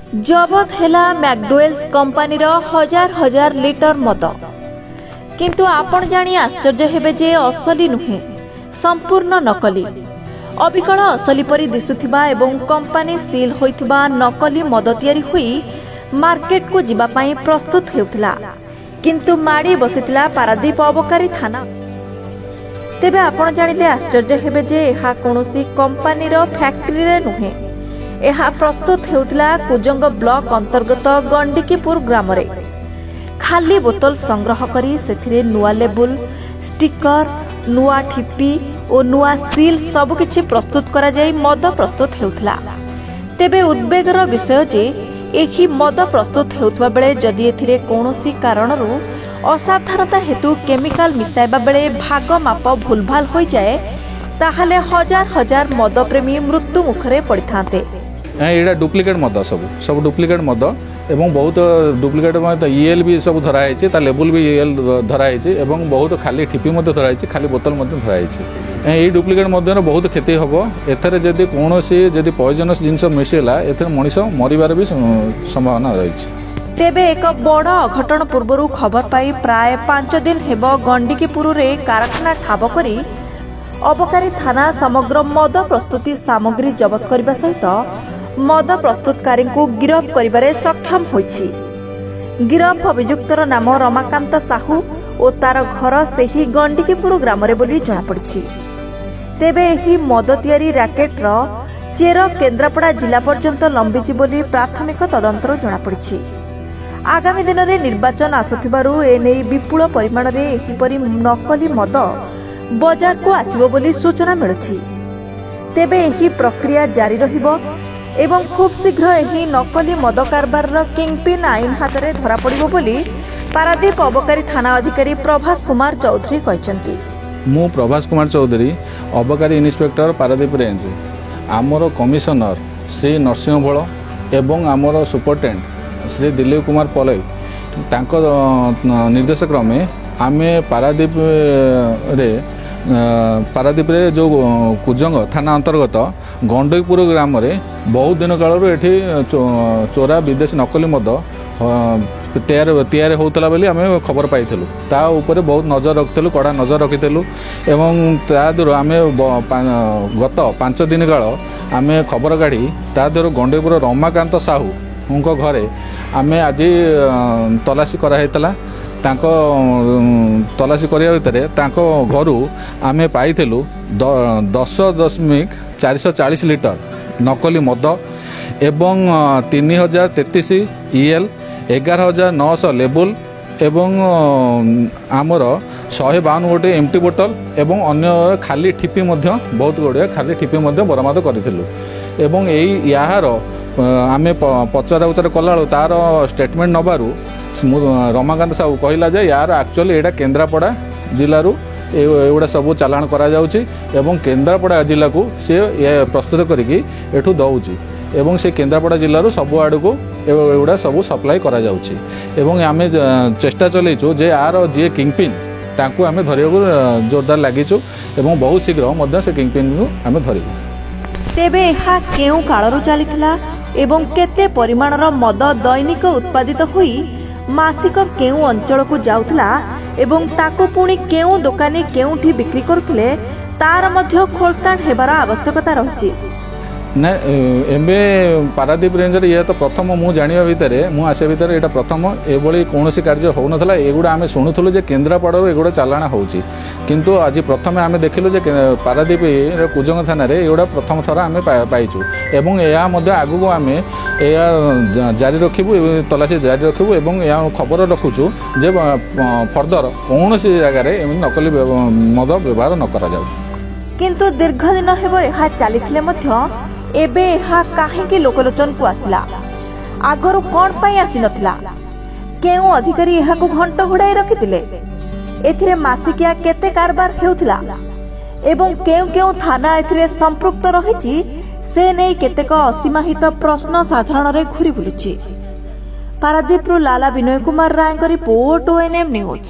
जबत हेला मैकडोवेल्स company हजार हजार litre मद किंतु आपण जानी आश्चर्य हेबे जे असली नुहे संपूर्ण नकली अबिकल असली परी दिसुथिबा एवं कंपनी सील होइथिबा नकली मद तयारी हुई मार्केट को जिबा पई प्रस्तुत हेउथिला किंतु माड़ी बसिथिला पारादीप अबकारी थाना। तेबे आपण जानिले आश्चर्य हेबे जे एहा कोनोसी कंपनी रो फैक्ट्री रे नुहे एहा प्रस्तुत हेउथिला कुजंग ब्लॉक अंतर्गत गंडिकीपुर ग्राम रे। खाली बोतल संग्रह करी सेथिरे नुआ लेबुल स्टिकर नुआ ठिपी और नुआ सील सबकिछि प्रस्तुत करा जाई मद प्रस्तुत हेउथिला। तेबे उद्वेगर विषय जे एही मद प्रस्तुत हेउथबा बेले जदि एथिरे कोनोसी कारणरू असाधारणता हेतु केमिकल मिसाइबा बेले भाग माप भूलभाल हो जाए ताहले हजार हजार मद प्रेमी मृत्यु मुखरे पड़िथांते। एटा डुप्लिकेट मद सब डुप्लिकेट मद एवं बहुत डुप्लिकेट मद ईएल भी सब धरा है ता लेबुल भी ईएल धरा है एवं बहुत खाली ठिपी मद धरा है खाली बोतल मद धरा है। ये डुप्लिकेट मद बहुत क्षति हम एथरे जदि कौनसी जदि पॉइजनस जिनस मिसेला एथरे मनीष मरिबार भी संभावना रही। तेबे एक बड़ अघटन पूर्व खबर पाई प्राय 5 दिन हेब गंडिकीपुर रे कारखाना ठाब करी अबकारी थाना समग्र मद प्रस्तुति सामग्री जबत करने सहित मद प्रस्तुतकारी को गिरफ करिबारे सक्षम होइछि। गिरफ अभियुक्तर नाम रमाकांत साहू और तार घर सेही गंडिकीपुर ग्राम रे बोली जଣା पड़छि। तेबे एही मद तयारी रैकेट रो चेर केन्द्रापड़ा जिला पर्यंत लंबिछि बोली प्राथमिक तदंतर जଣା पड़छि। आगामी दिन में निर्वाचन आसुथिबारु एने विपुल परिमाण रे एहिपरि नकली मद बाजार को आसिबो बोली सूचना मिलुछि। तेबे एही प्रक्रिया जारी रहिबो एवं खूब शीघ्र एही नकली मद कारबार किंगपिन आईन हाथ में धरा पड़िबो बोली पारादीप अबकारी थाना अधिकारी प्रभास कुमार चौधरी कहचंती। मु प्रभास कुमार चौधरी अबकारी इन्स्पेक्टर पारादीप रेंज आमर कमिशनर श्री नरसिंह भोल एवं आमर सुपरटेंडेंट श्री दिलीप कुमार पलै तांको निर्देश क्रमे आमे पारादीप रे जो कुजंग थाना अंतर्गत गंडकीपुर ग्राम रे बहुत दिन काल एठी चोरा विदेशी नकली मद तैयार होता बोली आम खबर पाइलु ता उपरे बहुत नजर रखिलु कड़ा नजर रखिलु एवं तादर आम गत 5 दिन काल आम खबर काढ़ी तादर गंडकीपुर रमाकांत साहू उनको घरे आम आज तलाशी कराइला तांको तलाशी करिया भितर तांको घरू आमे पाइथिलु 10.440 लिटर नकली मद एवं 3033 ईएल 11,900 लेबुल एवं आमर 152 गोटे एमटी बोतल एवं अन्य खाली ठिपी बहुत गुड़े खाली ठिपी बरामद करिथिलु एवं एई याहार आमे पचरा उचरा कला तार स्टेटमेंट नबारू रमाकांत साहू कहला जे यार एक्चुअली एटा केन्द्रापड़ा जिलू एगुड़ा सब चालाण करा जाउची एवं केन्द्रापड़ा जिला को सी प्रस्तुत करिकी एठू दउची एवं से केन्द्रापड़ा जिलू सब आड़ को एगुड़ा सब सप्लाई करा जाउची एवं आमे चेष्टा चलैचु जे यार जी किंगपिन तांकू आमे धरियाकू जोरदार लागिचु एवं बहुत शीघ्र मध्य से किंगपिन को आमे धरिबु। तेबे एहा केउ कालरू चलिथिला एवं केते परिमाणर मद दैनिक उत्पादित होई मासिक केउ अंचल को जाउथला एवं ताको पुणी केउ दुकानी केउठी बिक्री करुथिले तार मध्य खोलताण हेबार आवश्यकता रहिछि। ना एबे पारादीप रेंज रे ये तो प्रथम मु जानिया भितर मु आसे भितर एटा प्रथम एबोली कोनोसी कार्य हो नथला एगुडा आमे सुनुथुलु जे केन्द्रापड़ा एगुडा चालाणा होउची किंतु आज प्रथम आमे देखिलु जे पारादीप रे कुजंग थाना रे एगुडा प्रथम थरा आमे पाइचु एवं या मध्ये आगु को आमे या जारी रखिबु तलाशी जारी रखिबु एवं या खबर रखुचु जे फर्दर कोनोसी जगह रे नकली मद व्यवहार न करा जाउ। किंतु दीर्घ दिन हेबो एहा चालिथिले मध्य एबे एहा काहेकि लोकलोचन को आसिला आगरु कोन पई आसी नथिला केउ अधिकारी एहा को घंट घोड़ाई रखितिले एथिरे मासिकिया केते कारबार हेउथिला एवं केउ केउ थाना एथिरे संपृक्त रहिछि से नै केतेक असीमाहित प्रश्न साधारण रे घुरी बुलुछि। पारादीप लाला Vinay Kumar Rai report ONM news.